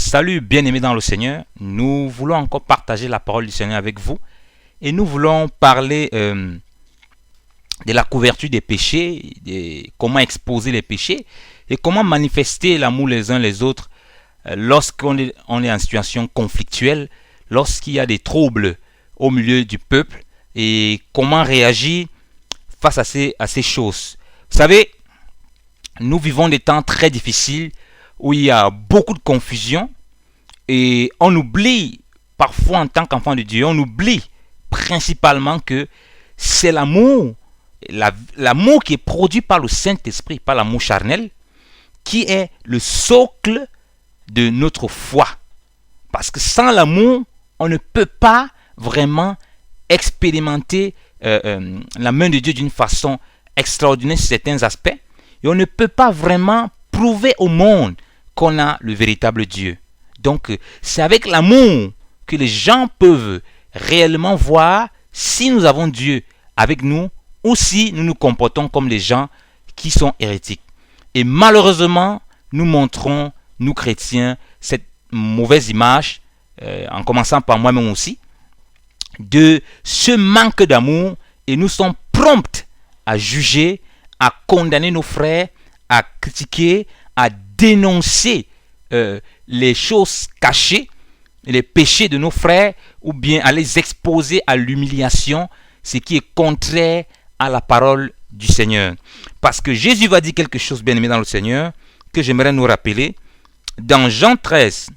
Salut bien-aimés dans le Seigneur, nous voulons encore partager la parole du Seigneur avec vous et nous voulons parler de la couverture des péchés, de comment exposer les péchés et comment manifester l'amour les uns les autres lorsqu'on est en situation conflictuelle, lorsqu'il y a des troubles au milieu du peuple et comment réagir face à ces choses. Vous savez, nous vivons des temps très difficiles où il y a beaucoup de confusion et on oublie parfois en tant qu'enfant de Dieu, on oublie principalement que c'est l'amour qui est produit par le Saint-Esprit, par l'amour charnel, qui est le socle de notre foi. Parce que sans l'amour, on ne peut pas vraiment expérimenter la main de Dieu d'une façon extraordinaire sur certains aspects. Et on ne peut pas vraiment prouver au monde qu'on a le véritable Dieu. Donc, c'est avec l'amour que les gens peuvent réellement voir si nous avons Dieu avec nous ou si nous nous comportons comme les gens qui sont hérétiques. Et malheureusement, nous montrons, nous chrétiens, cette mauvaise image, en commençant par moi-même aussi, de ce manque d'amour et nous sommes prompts à juger, à condamner nos frères, à critiquer, à dénoncer les choses cachées, les péchés de nos frères, ou bien à les exposer à l'humiliation, ce qui est contraire à la parole du Seigneur. Parce que Jésus va dire quelque chose, bien aimé dans le Seigneur, que j'aimerais nous rappeler, dans Jean 13,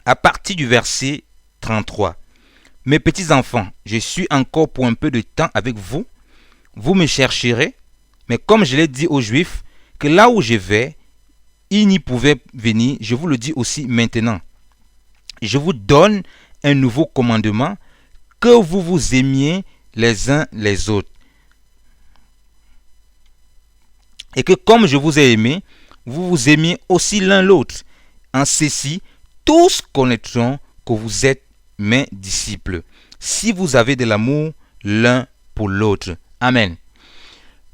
à partir du verset 33. Mes petits enfants, je suis encore pour un peu de temps avec vous, vous me chercherez, mais comme je l'ai dit aux Juifs, que là où je vais, ils n'y pouvaient venir, je vous le dis aussi maintenant. Je vous donne un nouveau commandement, que vous vous aimiez les uns les autres. Et que comme je vous ai aimé, vous vous aimiez aussi l'un l'autre. En ceci, tous connaîtront que vous êtes mes disciples, si vous avez de l'amour l'un pour l'autre. Amen.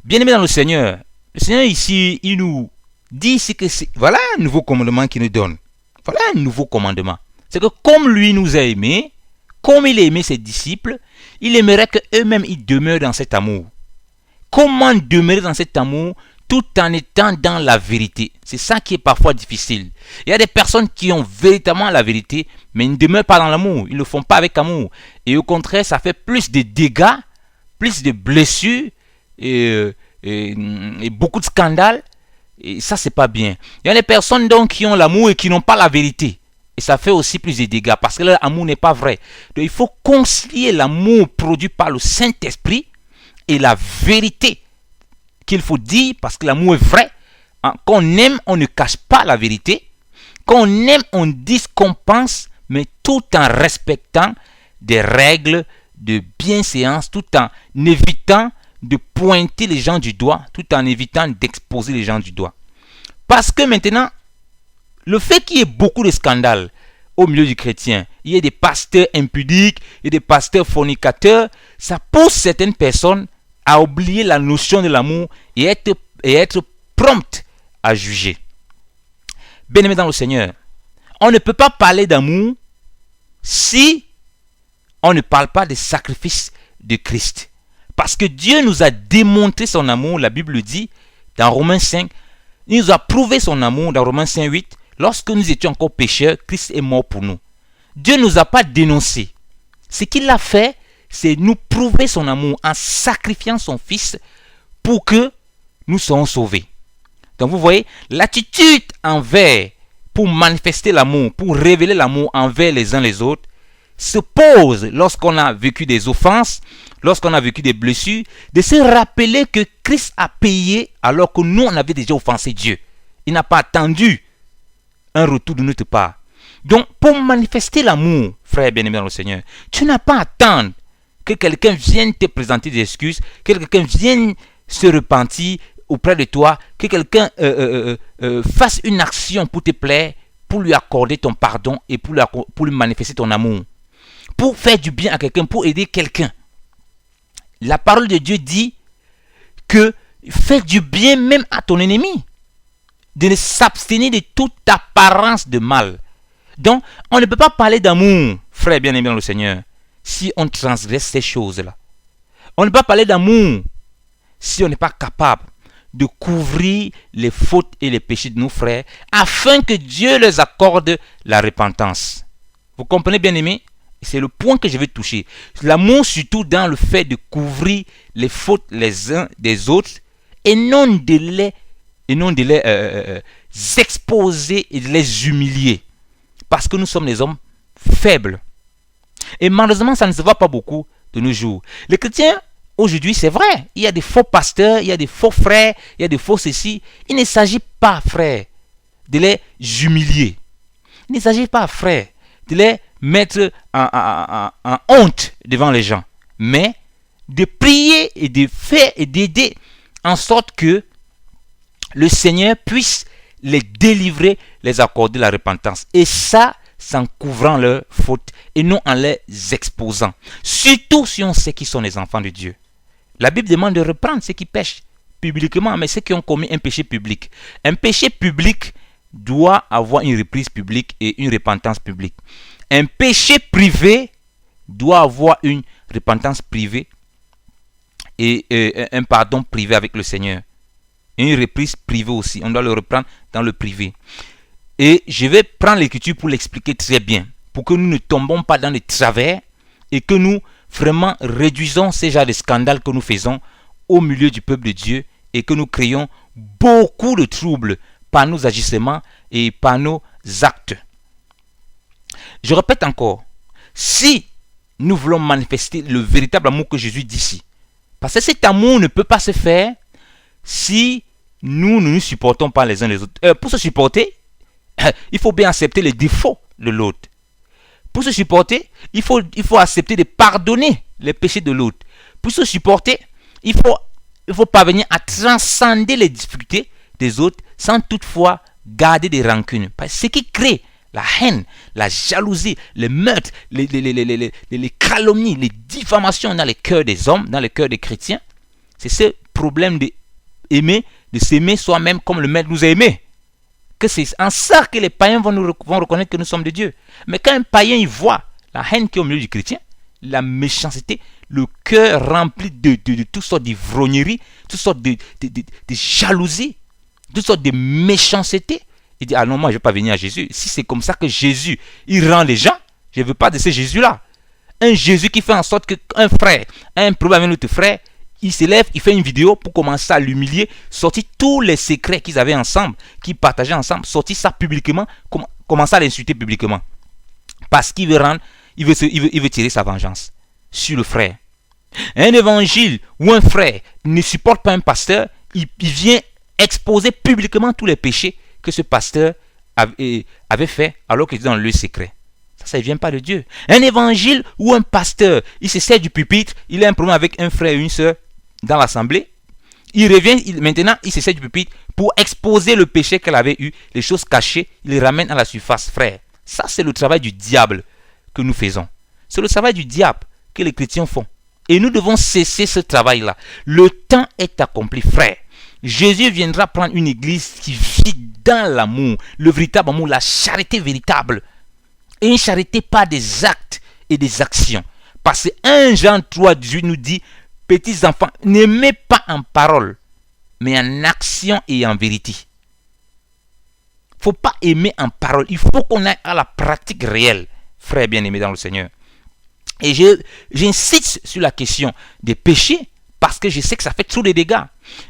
Bien-aimés dans le Seigneur ici, il nous dit que voilà un nouveau commandement qu'il nous donne. Voilà un nouveau commandement. C'est que comme lui nous a aimés, comme il a aimé ses disciples, il aimerait qu'eux-mêmes ils demeurent dans cet amour. Comment demeurer dans cet amour tout en étant dans la vérité? C'est ça qui est parfois difficile. Il y a des personnes qui ont véritablement la vérité, mais ils ne demeurent pas dans l'amour. Ils ne le font pas avec amour. Et au contraire, ça fait plus de dégâts, plus de blessures et beaucoup de scandales. Et ça, c'est pas bien. Il y a des personnes donc qui ont l'amour et qui n'ont pas la vérité. Et ça fait aussi plus de dégâts parce que leur amour n'est pas vrai. Donc il faut concilier l'amour produit par le Saint-Esprit et la vérité qu'il faut dire parce que l'amour est vrai. Quand on aime, on ne cache pas la vérité. Quand on aime, on dit ce qu'on pense, mais tout en respectant des règles de bienséance, tout en évitant de pointer les gens du doigt, tout en évitant d'exposer les gens du doigt. Parce que maintenant, le fait qu'il y ait beaucoup de scandales au milieu du chrétien, il y ait des pasteurs impudiques et des pasteurs fornicateurs, ça pousse certaines personnes à oublier la notion de l'amour et être promptes à juger. Bien-aimés dans le Seigneur, on ne peut pas parler d'amour si on ne parle pas des sacrifices de Christ. Parce que Dieu nous a démontré son amour, la Bible dit, dans Romains 5, il nous a prouvé son amour dans Romains 5, 8, lorsque nous étions encore pécheurs, Christ est mort pour nous. Dieu ne nous a pas dénoncés. Ce qu'il a fait, c'est nous prouver son amour en sacrifiant son Fils pour que nous soyons sauvés. Donc vous voyez, l'attitude pour manifester l'amour, pour révéler l'amour envers les uns les autres, se pose lorsqu'on a vécu des offenses, lorsqu'on a vécu des blessures, de se rappeler que Christ a payé alors que nous, on avait déjà offensé Dieu. Il n'a pas attendu un retour de notre part. Donc, pour manifester l'amour, frère bien-aimé dans le Seigneur, tu n'as pas à attendre que quelqu'un vienne te présenter des excuses, que quelqu'un vienne se repentir auprès de toi, que quelqu'un fasse une action pour te plaire, pour lui accorder ton pardon et pour lui manifester ton amour. Pour faire du bien à quelqu'un, pour aider quelqu'un. La parole de Dieu dit que fais du bien même à ton ennemi. De s'abstenir de toute apparence de mal. Donc, on ne peut pas parler d'amour, frère bien-aimé dans le Seigneur, si on transgresse ces choses-là. On ne peut pas parler d'amour si on n'est pas capable de couvrir les fautes et les péchés de nos frères afin que Dieu leur accorde la repentance. Vous comprenez, bien-aimé? C'est le point que je vais toucher. L'amour surtout dans le fait de couvrir les fautes les uns des autres et non de les exposer et de les humilier. Parce que nous sommes des hommes faibles. Et malheureusement, ça ne se voit pas beaucoup de nos jours. Les chrétiens, aujourd'hui, c'est vrai, il y a des faux pasteurs, il y a des faux frères, il y a des faux ceci. Il ne s'agit pas, frère, de les humilier. Il ne s'agit pas, frère, de les mettre en honte devant les gens. Mais de prier et de faire et d'aider en sorte que le Seigneur puisse les délivrer, les accorder la repentance. Et ça, en couvrant leurs fautes et non en les exposant. Surtout si on sait qu'ils sont les enfants de Dieu. La Bible demande de reprendre ceux qui pêchent publiquement, mais ceux qui ont commis un péché public. Un péché public doit avoir une reprise publique et une repentance publique. Un péché privé doit avoir une repentance privée et un pardon privé avec le Seigneur. Et une reprise privée aussi. On doit le reprendre dans le privé. Et je vais prendre l'écriture pour l'expliquer très bien. Pour que nous ne tombons pas dans les travers et que nous vraiment réduisons ces genres de scandales que nous faisons au milieu du peuple de Dieu et que nous créons beaucoup de troubles par nos agissements et par nos actes. Je répète encore, si nous voulons manifester le véritable amour que Jésus dit ici, parce que cet amour ne peut pas se faire si nous ne nous supportons pas les uns les autres. Pour se supporter, il faut bien accepter les défauts de l'autre. Pour se supporter, il faut accepter de pardonner les péchés de l'autre. Pour se supporter, il faut parvenir à transcender les difficultés des autres sans toutefois garder des rancunes. Ce qui crée la haine, la jalousie, les meurtres, les calomnies, les diffamations dans les cœurs des hommes, dans les cœurs des chrétiens, c'est ce problème de s'aimer soi-même comme le Maître nous a aimés. Que c'est en ça que les païens vont reconnaître que nous sommes de Dieu. Mais quand un païen il voit la haine qui est au milieu du chrétien, la méchanceté, le cœur rempli de toutes sortes d'ivrogneries, toutes sortes de jalousies, toutes sortes de méchanceté, il dit, ah non, moi je ne vais pas venir à Jésus. Si c'est comme ça que Jésus, il rend les gens, je ne veux pas de ce Jésus-là. Un Jésus qui fait en sorte qu'un frère a un problème avec notre frère, il se lève, il fait une vidéo pour commencer à l'humilier, sortir tous les secrets qu'ils avaient ensemble, qu'ils partageaient ensemble, sortir ça publiquement, commencer à l'insulter publiquement. Parce qu'il veut il veut tirer sa vengeance sur le frère. Un évangile ou un frère ne supporte pas un pasteur, il vient exposer publiquement tous les péchés que ce pasteur avait fait alors qu'il était dans le secret. Ça ne vient pas de Dieu. Un évangile ou un pasteur, il se sert du pupitre, il a un problème avec un frère ou une soeur dans l'assemblée, il revient, maintenant il se sert du pupitre pour exposer le péché qu'elle avait eu, les choses cachées, il les ramène à la surface, frère. Ça c'est le travail du diable que nous faisons. C'est le travail du diable que les chrétiens font. Et nous devons cesser ce travail-là. Le temps est accompli, frère. Jésus viendra prendre une église qui vit dans l'amour, le véritable amour, la charité véritable. Et une charité pas des actes et des actions. Parce que 1 Jean 3, 18 nous dit, petits enfants, n'aimez pas en parole, mais en action et en vérité. Il ne faut pas aimer en parole, il faut qu'on aille à la pratique réelle, frères bien-aimés dans le Seigneur. Et j'insiste sur la question des péchés, parce que je sais que ça fait trop de dégâts.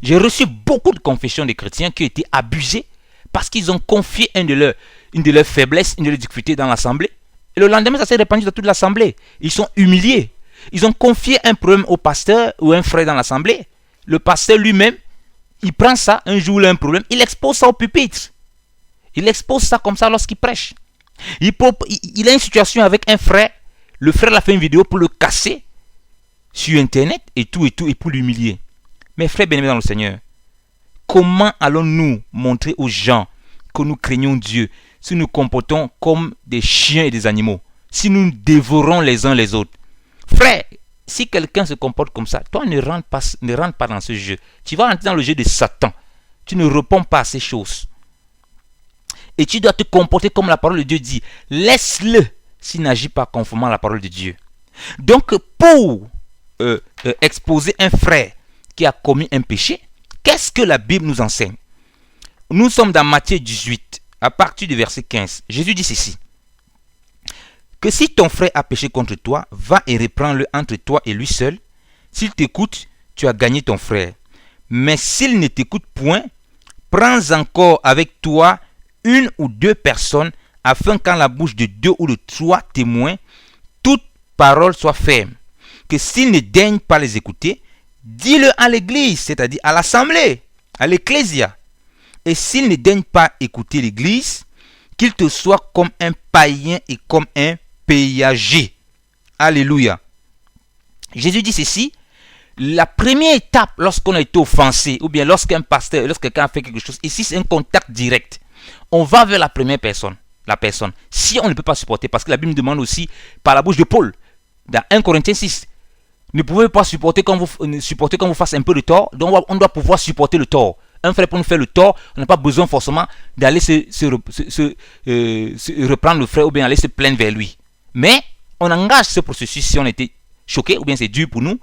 J'ai reçu beaucoup de confessions des chrétiens qui ont été abusés, parce qu'ils ont confié une de leurs faiblesses, une de leurs difficultés dans l'assemblée. Et le lendemain, ça s'est répandu dans toute l'assemblée. Ils sont humiliés. Ils ont confié un problème au pasteur ou un frère dans l'assemblée. Le pasteur lui-même, il prend ça, un jour il a un problème, il expose ça au pupitre. Il expose ça comme ça lorsqu'il prêche. Il a une situation avec un frère. Le frère a fait une vidéo pour le casser sur Internet et tout, et pour l'humilier. Mais frère bien-aimé dans le Seigneur, comment allons-nous montrer aux gens que nous craignons Dieu si nous comportons comme des chiens et des animaux, si nous dévorons les uns les autres? Frère, si quelqu'un se comporte comme ça, toi ne rentre pas dans ce jeu. Tu vas rentrer dans le jeu de Satan. Tu ne réponds pas à ces choses. Et tu dois te comporter comme la parole de Dieu dit. Laisse-le s'il n'agit pas conformément à la parole de Dieu. Donc, pour exposer un frère qui a commis un péché, qu'est-ce que la Bible nous enseigne? Nous sommes dans Matthieu 18, à partir du verset 15. Jésus dit ceci. Que si ton frère a péché contre toi, va et reprends-le entre toi et lui seul. S'il t'écoute, tu as gagné ton frère. Mais s'il ne t'écoute point, prends encore avec toi une ou deux personnes, afin qu'en la bouche de deux ou de trois témoins, toute parole soit ferme. Que s'il ne daigne pas les écouter, dis-le à l'église, c'est-à-dire à l'assemblée, à l'ecclésia. Et s'il ne daigne pas écouter l'église, qu'il te soit comme un païen et comme un péager. Alléluia. Jésus dit ceci. La première étape lorsqu'on a été offensé, ou bien lorsqu'un pasteur, lorsque quelqu'un a fait quelque chose, ici c'est un contact direct. On va vers la première personne, la personne. Si on ne peut pas supporter, parce que la Bible nous demande aussi, par la bouche de Paul, dans 1 Corinthiens 6, ne pouvez pas supporter quand vous fasse un peu de tort, donc on doit pouvoir supporter le tort. Un frère pour nous faire le tort, on n'a pas besoin forcément d'aller se reprendre le frère ou bien aller se plaindre vers lui. Mais on engage ce processus si on était choqué ou bien c'est dur pour nous.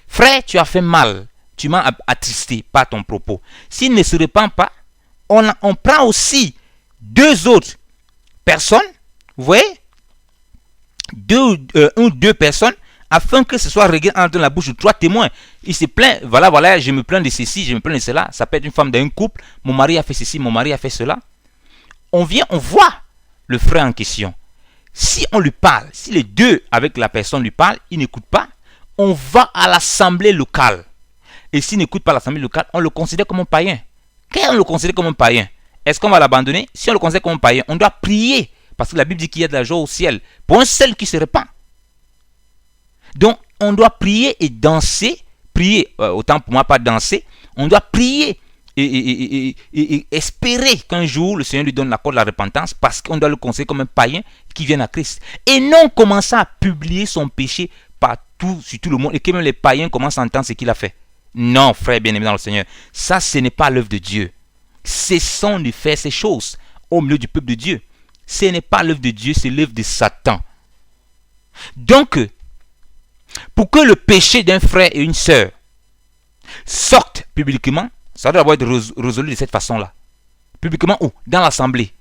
Frère, tu as fait mal, tu m'as attristé par ton propos. S'il ne se repent pas, on prend aussi deux autres personnes, vous voyez, deux personnes, afin que ce soit réglé entre la bouche de trois témoins. Il se plaint, voilà, je me plains de ceci, je me plains de cela. Ça peut être une femme d'un couple, mon mari a fait ceci, mon mari a fait cela. On voit le frère en question. Si on lui parle, si les deux avec la personne lui parlent, il n'écoute pas, on va à l'assemblée locale. Et s'il n'écoute pas l'assemblée locale, on le considère comme un païen. Quand on le considère comme un païen, est-ce qu'on va l'abandonner? Si on le considère comme un païen, on doit prier. Parce que la Bible dit qu'il y a de la joie au ciel pour un seul qui se répand. Donc, on doit prier et danser. Prier, autant pour moi pas danser. On doit prier et espérer qu'un jour le Seigneur lui donne l'accord de la repentance, parce qu'on doit le considérer comme un païen qui vient à Christ. Et non commencer à publier son péché partout sur tout le monde et que même les païens commencent à entendre ce qu'il a fait. Non, frère bien-aimé dans le Seigneur, ça ce n'est pas l'œuvre de Dieu. Cessons de faire ces choses au milieu du peuple de Dieu. Ce n'est pas l'œuvre de Dieu, c'est l'œuvre de Satan. Donc, pour que le péché d'un frère et une sœur sorte publiquement, ça doit être résolu de cette façon-là. Publiquement où? Dans l'assemblée.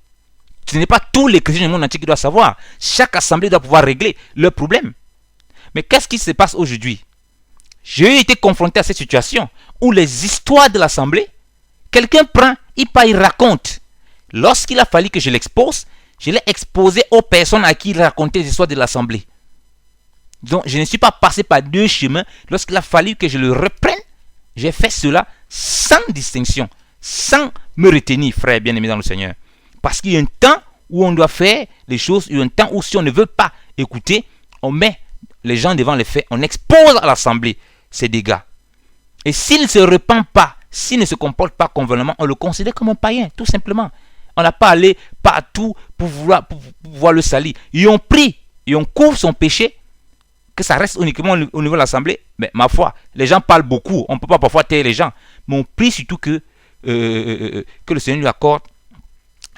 Ce n'est pas tous les chrétiens du monde entier qui doivent savoir. Chaque assemblée doit pouvoir régler leurs problèmes. Mais qu'est-ce qui se passe aujourd'hui? J'ai été confronté à cette situation où les histoires de l'assemblée, quelqu'un prend, il raconte. Lorsqu'il a fallu que je l'expose, je l'ai exposé aux personnes à qui il racontait les histoires de l'assemblée. Donc, je ne suis pas passé par deux chemins. Lorsqu'il a fallu que je le reprenne, j'ai fait cela sans distinction, sans me retenir, frère bien-aimé dans le Seigneur. Parce qu'il y a un temps où on doit faire les choses, il y a un temps où si on ne veut pas écouter, on met les gens devant les faits, on expose à l'assemblée ces dégâts. Et s'il ne se repent pas, s'il ne se comporte pas convenablement, on le considère comme un païen, tout simplement. On n'a pas allé partout pour voir le salir. Ils ont pris, ils ont couvert son péché, que ça reste uniquement au niveau de l'assemblée. Mais ma foi, les gens parlent beaucoup, on ne peut pas parfois taire les gens. Mais on prie surtout que le Seigneur lui accorde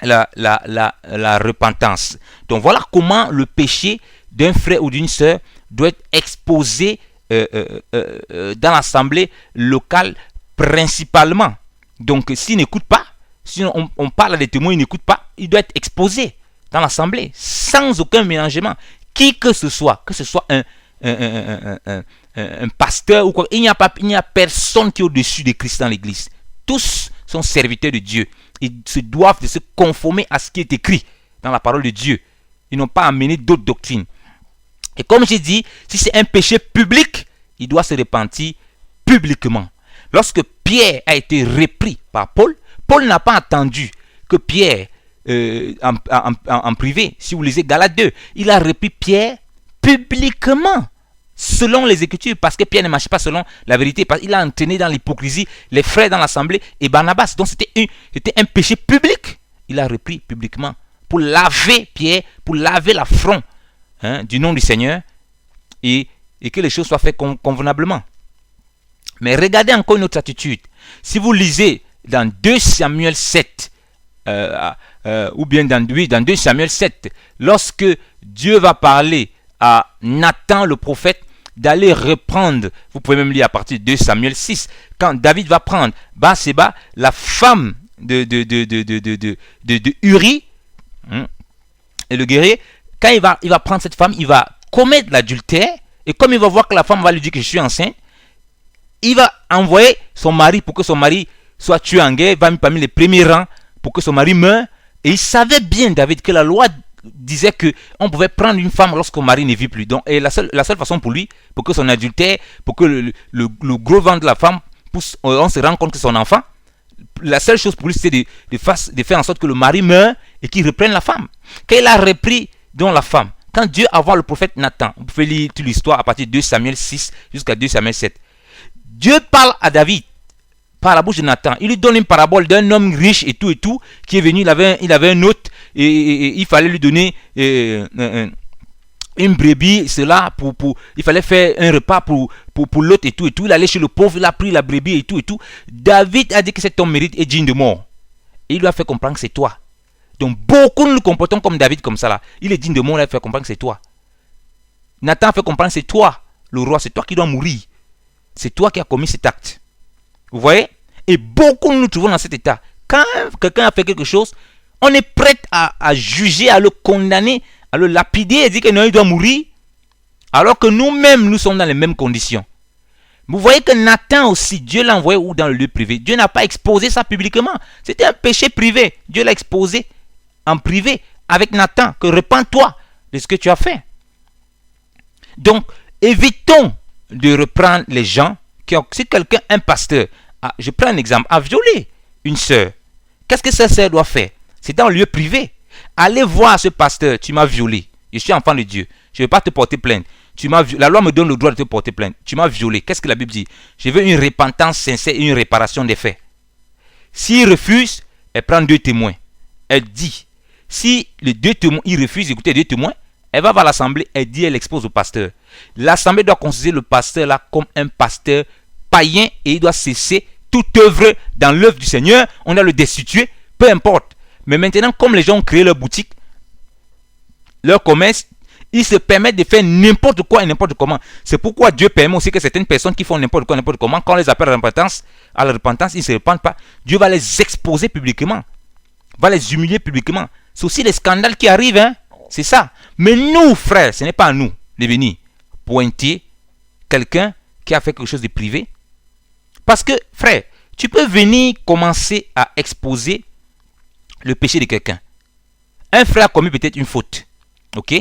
la repentance. Donc voilà comment le péché d'un frère ou d'une sœur doit être exposé dans l'assemblée locale principalement. Donc s'il n'écoute pas, si on parle à des témoins, il n'écoute pas, il doit être exposé dans l'assemblée sans aucun mélangement. Qui que ce soit un pasteur ou quoi, il n'y a personne qui est au-dessus de Christ dans l'église. Tous sont serviteurs de Dieu. Ils se doivent de se conformer à ce qui est écrit dans la parole de Dieu. Ils n'ont pas amené d'autres doctrines. Et comme j'ai dit, si c'est un péché public, il doit se repentir publiquement. Lorsque Pierre a été repris par Paul, Paul n'a pas attendu que Pierre, en privé, si vous lisez Galates 2, il a repris Pierre publiquement, selon les Écritures, parce que Pierre ne marchait pas selon la vérité, parce qu'il a entraîné dans l'hypocrisie les frères dans l'assemblée et Barnabas. Donc c'était un péché public. Il a repris publiquement pour laver Pierre, pour laver l'affront du nom du Seigneur et que les choses soient faites convenablement. Mais regardez encore une autre attitude. Si vous lisez dans 2 Samuel 7, ou bien dans 2 Samuel 7, lorsque Dieu va parler à Nathan le prophète d'aller reprendre, vous pouvez même lire à partir de 2 Samuel 6, quand David va prendre Bathséba, la femme de Uri, et le guerrier, quand il va prendre cette femme, il va commettre l'adultère, et comme il va voir que la femme va lui dire que je suis enceinte, il va envoyer son mari pour que son mari soit tué en guerre, va parmi les premiers rangs pour que son mari meure. Et il savait bien, David, que la loi disait qu'on pouvait prendre une femme lorsqu'un mari ne vit plus. Donc, et la seule façon pour lui, pour que son adultère, pour que le gros ventre de la femme, on se rend compte que son enfant, la seule chose pour lui, c'était de faire en sorte que le mari meure et qu'il reprenne la femme. Quand il a repris donc la femme, quand Dieu envoie le prophète Nathan, vous pouvez lire toute l'histoire à partir de 2 Samuel 6 jusqu'à 2 Samuel 7. Dieu parle à David par la bouche de Nathan. Il lui donne une parabole d'un homme riche et tout, qui est venu, il avait un hôte, et il fallait lui donner une brebis, cela, il fallait faire un repas pour l'hôte et tout. Il allait chez le pauvre, il a pris la brebis et tout. David a dit que cet homme mérite et digne de mort. Et il lui a fait comprendre que c'est toi. Donc beaucoup nous nous comportons comme David, comme ça là. Il est digne de mort, il a fait comprendre que c'est toi. Nathan a fait comprendre que c'est toi, le roi, c'est toi qui dois mourir. C'est toi qui as commis cet acte. Vous voyez? Et beaucoup nous trouvons dans cet état. Quand quelqu'un a fait quelque chose, on est prêt à juger, à le condamner, à le lapider et dire que non, il doit mourir. Alors que nous-mêmes, nous sommes dans les mêmes conditions. Vous voyez que Nathan aussi, Dieu l'a envoyé où dans le lieu privé. Dieu n'a pas exposé ça publiquement. C'était un péché privé. Dieu l'a exposé en privé avec Nathan. Que repens-toi de ce que tu as fait. Donc, évitons de reprendre les gens si quelqu'un, un pasteur, je prends un exemple, a violé une sœur, qu'est-ce que cette sœur doit faire? C'est dans le lieu privé. Allez voir ce pasteur, tu m'as violé, je suis enfant de Dieu, je ne vais pas te porter plainte. La loi me donne le droit de te porter plainte. Tu m'as violé. Qu'est-ce que la Bible dit? Je veux une repentance sincère et une réparation des faits. S'il refuse, elle prend 2 témoins. Elle dit, si les 2 témoins, il refuse d'écouter 2 témoins, elle va voir l'assemblée, elle dit, elle expose au pasteur. L'assemblée doit considérer le pasteur là comme un pasteur païen et il doit cesser toute œuvre dans l'œuvre du Seigneur. On doit le destituer, peu importe. Mais maintenant, comme les gens ont créé leur boutique, leur commerce, ils se permettent de faire n'importe quoi et n'importe comment. C'est pourquoi Dieu permet aussi que certaines personnes qui font n'importe quoi, n'importe comment, quand on les appelle à la repentance, ils ne se repentent pas. Dieu va les exposer publiquement, va les humilier publiquement. C'est aussi les scandales qui arrivent, hein? C'est ça. Mais nous, frères, ce n'est pas à nous de venir pointer quelqu'un qui a fait quelque chose de privé. Parce que, frère, tu peux venir commencer à exposer le péché de quelqu'un. Un frère a commis peut-être une faute. Ok?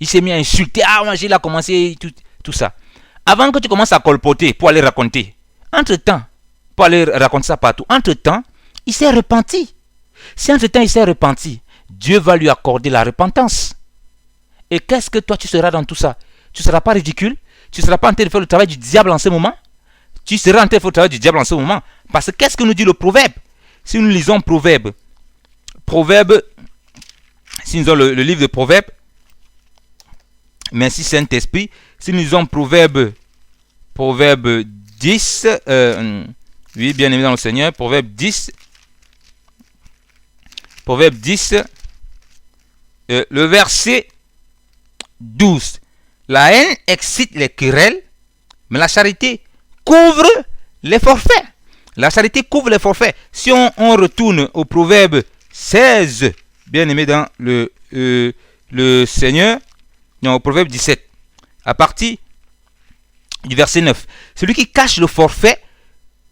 Il s'est mis à insulter. Ah, moi, il a commencé tout ça. Avant que tu commences à colporter pour aller raconter, entre-temps, pour aller raconter ça partout, entre-temps, il s'est repenti. Si entre-temps, il s'est repenti, Dieu va lui accorder la repentance. Et qu'est-ce que toi, tu seras dans tout ça? Tu ne seras pas ridicule? Tu ne seras pas en train de faire le travail du diable en ce moment? Tu seras en train de faire le travail du diable en ce moment. Parce que qu'est-ce que nous dit le proverbe? Si nous lisons Proverbe, si nous lisons le livre de Proverbe, merci Saint-Esprit, si nous lisons Proverbe 10, oui, bien aimé dans le Seigneur, Proverbe 10, le verset 12. La haine excite les querelles, mais la charité couvre les forfaits. La charité couvre les forfaits. Si on retourne au Proverbe 16, bien aimé dans le Seigneur, non, au Proverbe 17, à partir du verset 9. Celui qui cache le forfait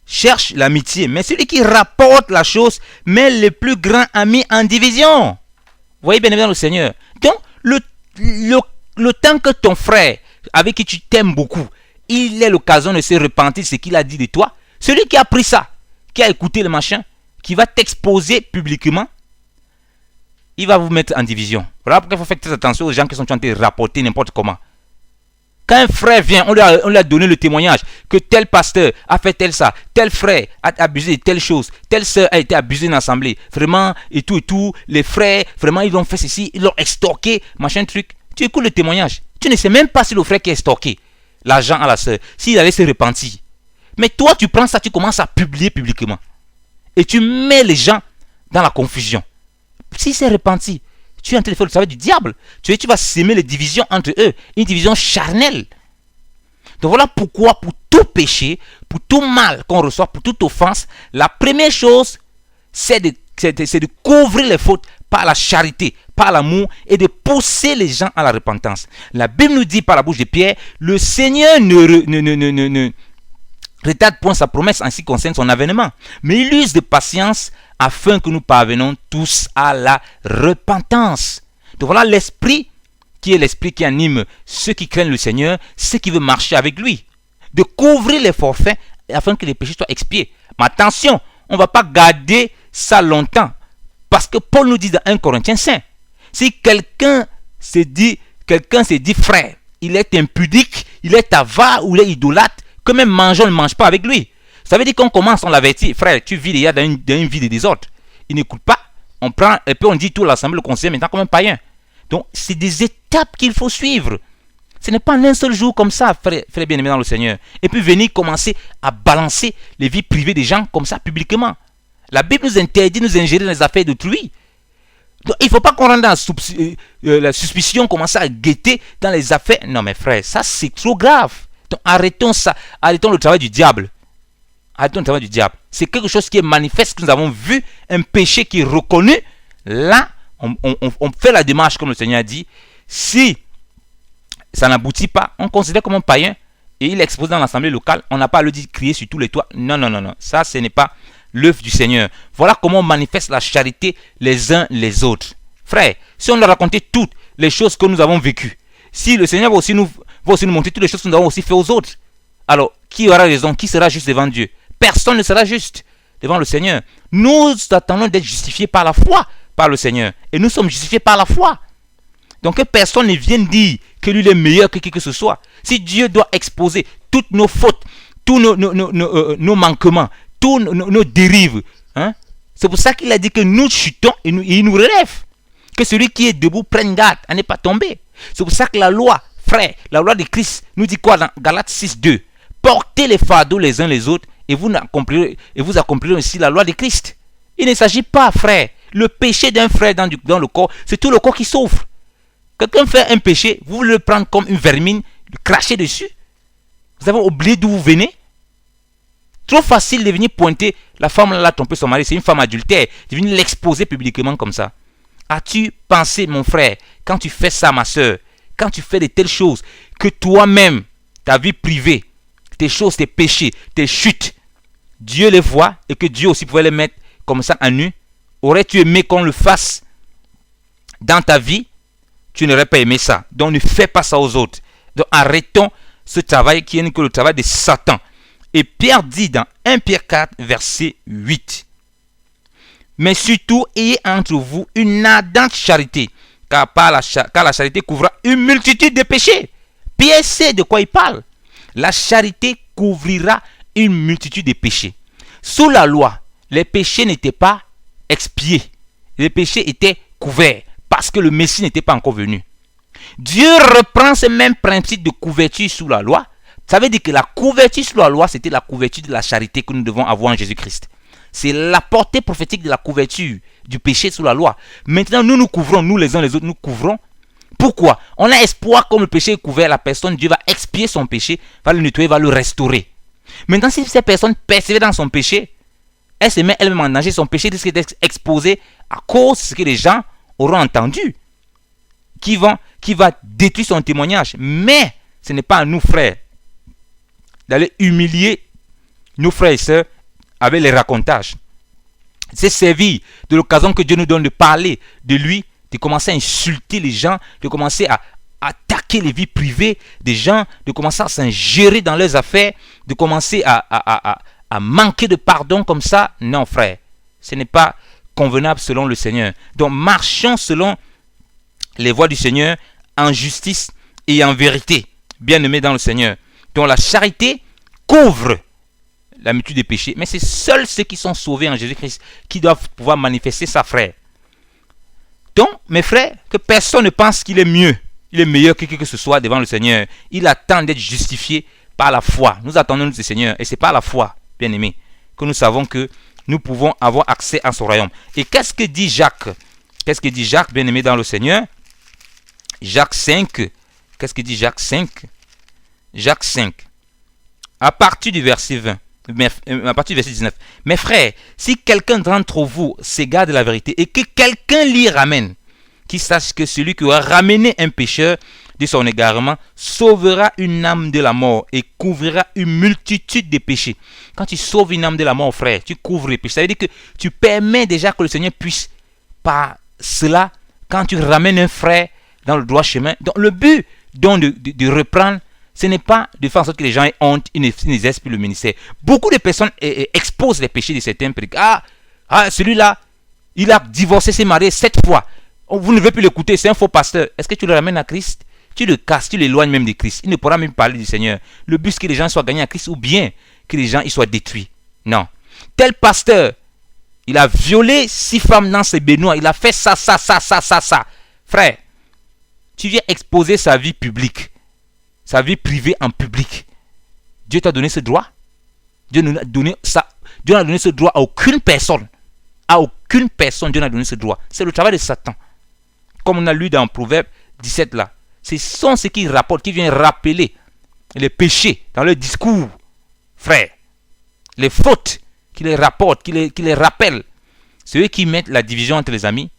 cherche l'amitié, mais celui qui rapporte la chose met les plus grands amis en division. Vous voyez bien aimé dans le Seigneur. Donc, le temps que ton frère, avec qui tu t'aimes beaucoup, il ait l'occasion de se repentir de ce qu'il a dit de toi, celui qui a pris ça, qui a écouté le machin, qui va t'exposer publiquement, il va vous mettre en division. Voilà pourquoi il faut faire très attention aux gens qui sont en train de rapporter n'importe comment. Quand un frère vient, on lui a donné le témoignage que tel pasteur a fait tel ça, tel frère a abusé de telle chose, telle soeur a été abusée dans l'assemblée, vraiment, et tout, les frères, vraiment, ils ont fait ceci, ils l'ont extorqué, machin truc. Tu écoutes le témoignage. Tu ne sais même pas si le frère qui a extorqué l'argent à la soeur, s'il allait se repentir. Mais toi, tu prends ça, tu commences à publier publiquement. Et tu mets les gens dans la confusion. Si c'est repenti, tu es en train de faire le travail du diable. Tu vas s'aimer les divisions entre eux, une division charnelle. Donc voilà pourquoi pour tout péché, pour tout mal qu'on reçoit, pour toute offense, la première chose, c'est de couvrir les fautes par la charité, par l'amour et de pousser les gens à la repentance. La Bible nous dit par la bouche de Pierre, le Seigneur ne retarde point sa promesse en ce qui concerne son avènement, mais il use de patience afin que nous parvenons tous à la repentance. Donc voilà l'esprit qui est l'esprit qui anime ceux qui craignent le Seigneur, ceux qui veulent marcher avec lui. De couvrir les forfaits afin que les péchés soient expiés. Mais attention, on ne va pas garder ça longtemps. Parce que Paul nous dit dans 1 Corinthiens 5, si quelqu'un se dit frère, il est impudique, il est avare ou il est idolâtre, que même mangeant ne mange pas avec lui. Ça veut dire qu'on commence, on l'avertit, frère, tu vis déjà dans une vie de désordre. Il n'écoute pas, on prend, et puis on dit tout l'assemblée, le conseil maintenant comme un païen. Donc c'est des étapes qu'il faut suivre. Ce n'est pas en un seul jour comme ça, frère bien-aimé dans le Seigneur. Et puis venir commencer à balancer les vies privées des gens comme ça publiquement. La Bible nous interdit de nous ingérer dans les affaires d'autrui. Donc, il ne faut pas qu'on rentre dans la suspicion, commencer à guetter dans les affaires. Non mais frère, ça c'est trop grave. Donc arrêtons ça, arrêtons le travail du diable. Arrêtons le travail du diable. C'est quelque chose qui est manifeste, que nous avons vu, un péché qui est reconnu. Là, on fait la démarche comme le Seigneur a dit. Si ça n'aboutit pas, on considère comme un païen et il est exposé dans l'assemblée locale. On n'a pas à le dire crier sur tous les toits. Non, non, non, non. Ça, ce n'est pas l'œuvre du Seigneur. Voilà comment on manifeste la charité les uns les autres. Frère, si on leur racontait toutes les choses que nous avons vécues, si le Seigneur va aussi nous montrer toutes les choses que nous avons aussi fait aux autres, alors qui aura raison? Qui sera juste devant Dieu? Personne ne sera juste devant le Seigneur. Nous attendons d'être justifiés par la foi par le Seigneur. Et nous sommes justifiés par la foi. Donc que personne ne vienne dire que lui est meilleur que qui que ce soit. Si Dieu doit exposer toutes nos fautes, tous nos manquements, tous nos dérives, hein, c'est pour ça qu'il a dit que nous chutons et il nous relève. Que celui qui est debout prenne garde à ne pas tomber. C'est pour ça que la loi, frère, la loi de Christ nous dit quoi dans Galates 6:2? Portez les fardeaux les uns les autres et vous accomplirez aussi la loi de Christ. Il ne s'agit pas, frère, le péché d'un frère dans le corps, c'est tout le corps qui souffre. Quelqu'un fait un péché, vous le prenez comme une vermine, le cracher dessus. Vous avez oublié d'où vous venez. Trop facile de venir pointer la femme là, tromper son mari, c'est une femme adultère, de venir l'exposer publiquement comme ça. As-tu pensé, mon frère, quand tu fais ça, ma soeur, quand tu fais de telles choses, que toi-même, ta vie privée, tes choses, tes péchés, tes chutes, Dieu les voit et que Dieu aussi pouvait les mettre comme ça à nu? Aurais-tu aimé qu'on le fasse dans ta vie? Tu n'aurais pas aimé ça. Donc ne fais pas ça aux autres. Donc arrêtons ce travail qui est que le travail de Satan. Et Pierre dit dans 1 Pierre 4, verset 8. Mais surtout, ayez entre vous une ardente charité, car la charité couvrira une multitude de péchés. Pierre sait de quoi il parle. La charité couvrira une multitude de péchés. Sous la loi, les péchés n'étaient pas expiés. Les péchés étaient couverts parce que le Messie n'était pas encore venu. Dieu reprend ce même principe de couverture sous la loi. Ça veut dire que la couverture sous la loi, c'était la couverture de la charité que nous devons avoir en Jésus-Christ. C'est la portée prophétique de la couverture du péché sous la loi. Maintenant, nous couvrons, nous les uns les autres, nous couvrons. Pourquoi? On a espoir, comme le péché est couvert, la personne, Dieu va expier son péché, va le nettoyer, va le restaurer. Maintenant, si cette personne persévère dans son péché, elle se met elle-même en danger, son péché risque d'être exposé à cause de ce que les gens auront entendu, qui va détruire son témoignage. Mais ce n'est pas à nous, frères, d'aller humilier nos frères et sœurs avec les racontages. C'est servir de l'occasion que Dieu nous donne de parler de lui, de commencer à insulter les gens, de commencer à attaquer les vies privées des gens, de commencer à s'ingérer dans leurs affaires, de commencer à manquer de pardon comme ça. Non, frère, ce n'est pas convenable selon le Seigneur. Donc marchons selon les voies du Seigneur en justice et en vérité, bien-aimés dans le Seigneur. Donc la charité couvre la multitude des péchés, mais c'est seuls ceux qui sont sauvés en Jésus-Christ qui doivent pouvoir manifester ça, frère. Donc, mes frères, que personne ne pense qu'il est mieux, il est meilleur que qui que ce soit devant le Seigneur. Il attend d'être justifié par la foi. Nous attendons le Seigneur, et c'est par la foi, bien-aimés, que nous savons que nous pouvons avoir accès à son royaume. Et qu'est-ce que dit Jacques? Qu'est-ce que dit Jacques, bien-aimé dans le Seigneur? Jacques 5. Qu'est-ce que dit Jacques 5? Jacques 5. À partir du verset 20. À partir du verset 19. Mes frères, si quelqu'un d'entre vous s'égare de la vérité et que quelqu'un l'y ramène, qu'il sache que celui qui aura ramené un pécheur de son égarement sauvera une âme de la mort et couvrira une multitude de péchés. Quand tu sauves une âme de la mort, frère, tu couvres les péchés. Ça veut dire que tu permets déjà que le Seigneur puisse, par cela, quand tu ramènes un frère dans le droit chemin, donc le but donc de reprendre, ce n'est pas de faire en sorte que les gens aient honte, ils n'exercent plus le ministère. Beaucoup de personnes exposent les péchés de certains prédicateurs. Celui-là, il a divorcé ses maris 7 fois. Vous ne voulez plus l'écouter, c'est un faux pasteur. Est-ce que tu le ramènes à Christ? Tu le casses, tu l'éloignes même de Christ. Il ne pourra même parler du Seigneur. Le but, c'est que les gens soient gagnés à Christ ou bien que les gens ils soient détruits. Non. Tel pasteur, il a violé 6 femmes dans ses baignoires. Il a fait ça. Frère, tu viens exposer sa vie publique, sa vie privée en public. Dieu t'a donné ce droit? Dieu n'a donné ce droit à aucune personne. À aucune personne, Dieu n'a donné ce droit. C'est le travail de Satan. Comme on a lu dans Proverbe 17 là. Ce sont ceux qui rapportent, qui viennent rappeler les péchés dans leur discours. Frère, les fautes qui les rapportent, qui les rappellent. C'est eux qui mettent la division entre les amis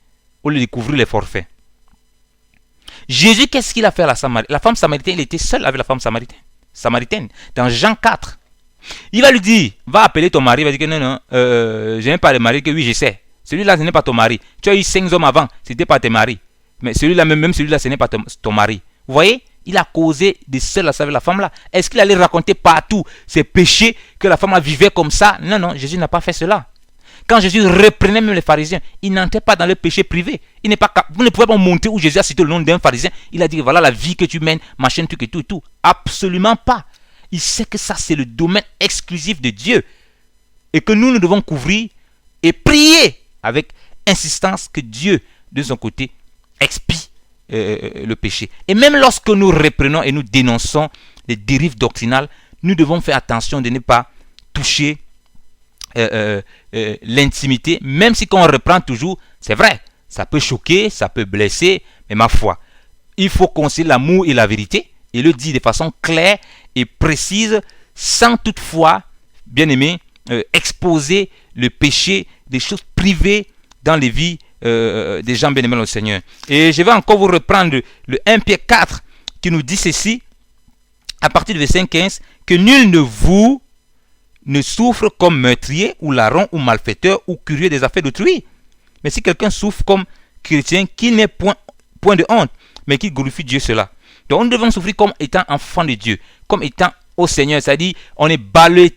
au lieu de couvrir les forfaits. Jésus, qu'est-ce qu'il a fait à la femme samaritaine? Il était seul avec la femme samaritaine. Dans Jean 4. Il va lui dire, va appeler ton mari. Il va dire que non, je n'ai pas de mari, que oui, je sais. Celui-là, ce n'est pas ton mari. Tu as eu 5 hommes avant, ce n'était pas tes maris. Mais celui-là, même celui-là, ce n'est pas ton mari. Vous voyez, il a causé des seuls avec la femme-là. Est-ce qu'il allait raconter partout ses péchés, que la femme vivait comme ça? Non, Jésus n'a pas fait cela. Quand Jésus reprenait même les pharisiens, il n'entrait pas dans le péché privé. Vous ne pouvez pas montrer où Jésus a cité le nom d'un pharisien. Il a dit, voilà la vie que tu mènes, machin, truc et tout. Absolument pas. Il sait que ça, c'est le domaine exclusif de Dieu. Et que nous devons couvrir et prier avec insistance que Dieu, de son côté, expie le péché. Et même lorsque nous reprenons et nous dénonçons les dérives doctrinales, nous devons faire attention de ne pas toucher l'intimité, même si quand on reprend toujours, c'est vrai, ça peut choquer, ça peut blesser, mais ma foi, il faut concilier l'amour et la vérité, et le dire de façon claire et précise, sans toutefois, bien aimé, exposer le péché, des choses privées dans les vies des gens bien aimés dans le Seigneur. Et je vais encore vous reprendre le 1 Pierre 4 qui nous dit ceci, à partir du verset 15, que nul ne souffre comme meurtrier ou larron ou malfaiteur ou curieux des affaires d'autrui. Mais si quelqu'un souffre comme chrétien, qu'il n'ait point de honte, mais qu'il glorifie Dieu cela. Donc nous devons souffrir comme étant enfants de Dieu, comme étant au Seigneur, c'est-à-dire on est balayé,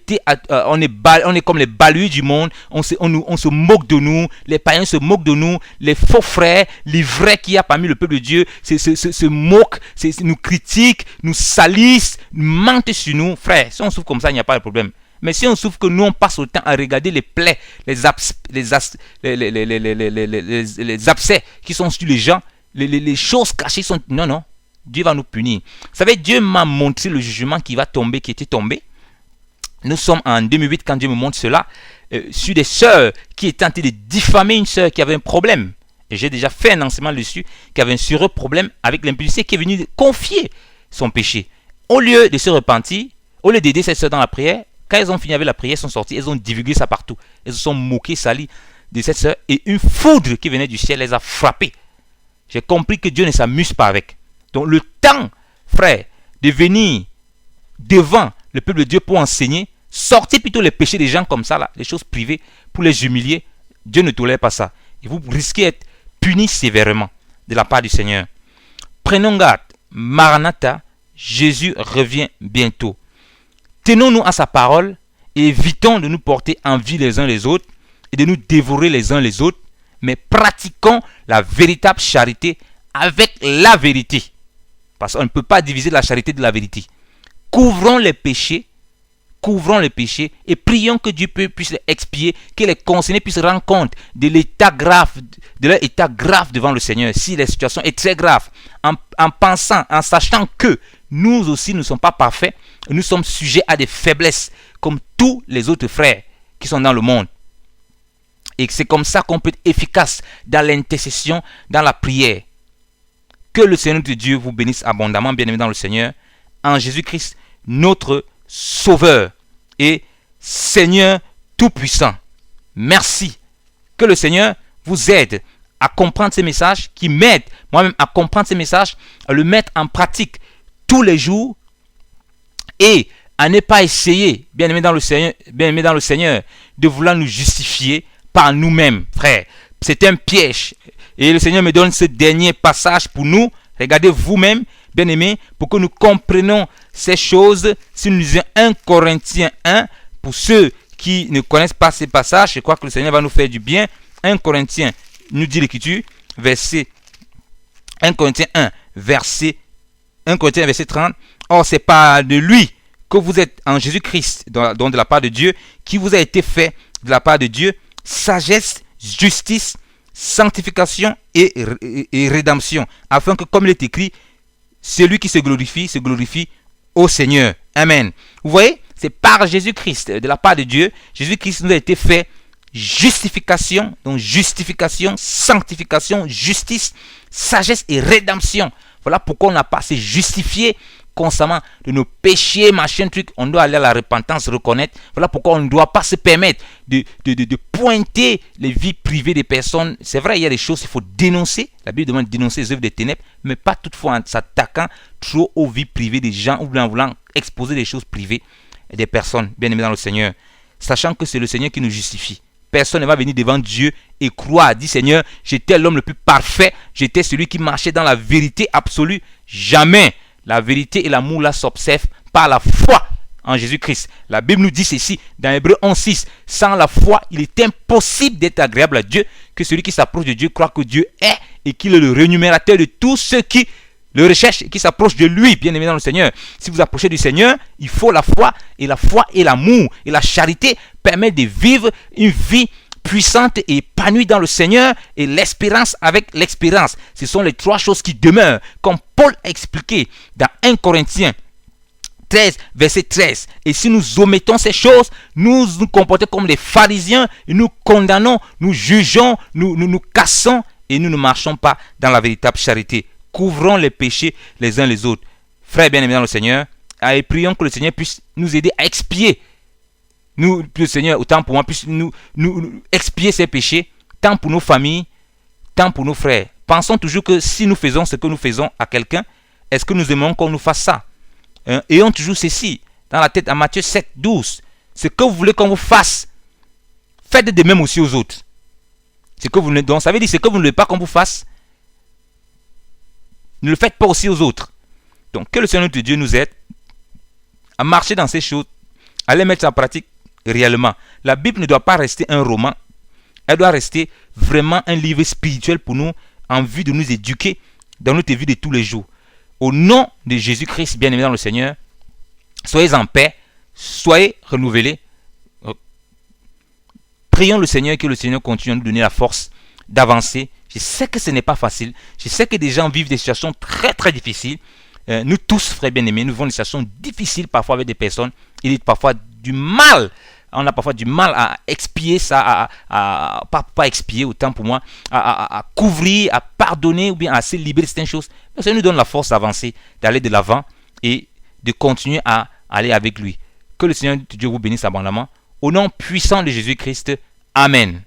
on est comme les balayés du monde, on se moque de nous, les païens se moquent de nous, les faux frères, les vrais qu'il y a parmi le peuple de Dieu, se moquent, nous critiquent, nous salissent, nous mentent sur nous. Frère, si on souffre comme ça, il n'y a pas de problème. Mais si on souffre que nous on passe le temps à regarder les plaies, les abcès qui sont sur les gens, les choses cachées sont... Non. Dieu va nous punir. Vous savez, Dieu m'a montré le jugement qui était tombé. Nous sommes en 2008 quand Dieu me montre cela, sur des sœurs qui étaient tentées de diffamer une sœur qui avait un problème. Et j'ai déjà fait un enseignement dessus, qui avait un sérieux problème avec l'impudicité, qui est venu confier son péché. Au lieu de se repentir, au lieu d'aider cette sœur dans la prière, quand elles ont fini avec la prière, elles sont sorties, elles ont divulgué ça partout. Elles se sont moquées, salies de cette sœur, et une foudre qui venait du ciel les a frappées. J'ai compris que Dieu ne s'amuse pas avec. Donc le temps, frère, de venir devant le peuple de Dieu pour enseigner, sortez plutôt les péchés des gens comme ça, là, les choses privées, pour les humilier. Dieu ne tolère pas ça. Et vous risquez d'être punis sévèrement de la part du Seigneur. Prenons garde. Maranatha, Jésus revient bientôt. Tenons-nous à sa parole et évitons de nous porter envie les uns les autres et de nous dévorer les uns les autres, mais pratiquons la véritable charité avec la vérité. Parce qu'on ne peut pas diviser la charité de la vérité. Couvrons les péchés et prions que Dieu puisse les expier, que les concernés puissent rendre compte de l'état grave, de leur état grave devant le Seigneur. Si la situation est très grave, en pensant, en sachant que nous aussi ne sommes pas parfaits, nous sommes sujets à des faiblesses comme tous les autres frères qui sont dans le monde. Et c'est comme ça qu'on peut être efficace dans l'intercession, dans la prière. Que le Seigneur de Dieu vous bénisse abondamment, bien-aimés dans le Seigneur, en Jésus-Christ, notre Sauveur et Seigneur Tout-Puissant. Merci. Que le Seigneur vous aide à comprendre ces messages, qui m'aident moi-même à comprendre ces messages, à le mettre en pratique tous les jours et à ne pas essayer, bien-aimés dans le Seigneur, de vouloir nous justifier par nous-mêmes, frère. C'est un piège. Et le Seigneur me donne ce dernier passage pour nous. Regardez vous-même, bien-aimés, pour que nous comprenions ces choses. Si nous lisons 1 Corinthiens 1, pour ceux qui ne connaissent pas ces passages, je crois que le Seigneur va nous faire du bien. 1 Corinthiens, nous dit l'Écriture, 1 Corinthiens 1, verset 30. Or, c'est pas de lui que vous êtes en Jésus-Christ, donc de la part de Dieu, qui vous a été fait de la part de Dieu, sagesse, justice, sanctification et rédemption, afin que, comme il est écrit, celui qui se glorifie au Seigneur. Amen. Vous voyez, c'est par Jésus-Christ, de la part de Dieu, Jésus-Christ nous a été fait justification, donc justification, sanctification, justice, sagesse et rédemption. Voilà pourquoi on n'a pas à se justifier constamment de nos péchés, machin, truc. On doit aller à la repentance, reconnaître. Voilà pourquoi on ne doit pas se permettre de pointer les vies privées des personnes. C'est vrai, il y a des choses qu'il faut dénoncer. La Bible demande de dénoncer les œuvres des ténèbres, mais pas toutefois en s'attaquant trop aux vies privées des gens ou bien en voulant exposer des choses privées des personnes, bien aimées dans le Seigneur. Sachant que c'est le Seigneur qui nous justifie. Personne ne va venir devant Dieu et croire, dire Seigneur, j'étais l'homme le plus parfait, j'étais celui qui marchait dans la vérité absolue. Jamais. La vérité et l'amour là s'observent par la foi en Jésus-Christ. La Bible nous dit ceci dans Hébreux 11:6. Sans la foi, il est impossible d'être agréable à Dieu, que celui qui s'approche de Dieu croit que Dieu est et qu'il est le rémunérateur de tous ceux qui le recherchent et qui s'approchent de lui, bien aimé dans le Seigneur. Si vous approchez du Seigneur, il faut la foi et l'amour et la charité permettent de vivre une vie puissante et épanouie dans le Seigneur, et l'espérance avec l'expérience. Ce sont les trois choses qui demeurent, comme Paul a expliqué dans 1 Corinthiens 13, verset 13. Et si nous omettons ces choses, nous nous comportons comme des pharisiens, et nous condamnons, nous jugeons, nous cassons, et nous ne marchons pas dans la véritable charité. Couvrons les péchés les uns les autres. Frères bien-aimés dans le Seigneur, et prions que le Seigneur puisse nous aider à expier. Nous, le Seigneur, autant pour moi, puisse nous expier ces péchés, tant pour nos familles, tant pour nos frères. Pensons toujours que si nous faisons ce que nous faisons à quelqu'un, est-ce que nous aimons qu'on nous fasse ça? Ayons toujours ceci dans la tête, à Matthieu 7, 12. Ce que vous voulez qu'on vous fasse, faites de même aussi aux autres. Ce que vous ne, donc, ça veut dire ce que vous ne voulez pas qu'on vous fasse, ne le faites pas aussi aux autres. Donc, que le Seigneur de Dieu nous aide à marcher dans ces choses, à les mettre en pratique réellement. La Bible ne doit pas rester un roman. Elle doit rester vraiment un livre spirituel pour nous, en vue de nous éduquer dans notre vie de tous les jours. Au nom de Jésus-Christ, bien-aimé dans le Seigneur, soyez en paix, soyez renouvelés. Prions le Seigneur, que le Seigneur continue à nous donner la force d'avancer. Je sais que ce n'est pas facile. Je sais que des gens vivent des situations très très difficiles. Nous tous, frères bien-aimés, nous vivons des situations difficiles parfois avec des personnes. Il y a parfois du mal. On a parfois du mal à expier ça, pas expier autant pour moi, à couvrir, à pardonner ou bien à se libérer de certaines choses. Le Seigneur nous donne la force d'avancer, d'aller de l'avant et de continuer à aller avec lui. Que le Seigneur Dieu vous bénisse abondamment. Au nom puissant de Jésus-Christ. Amen.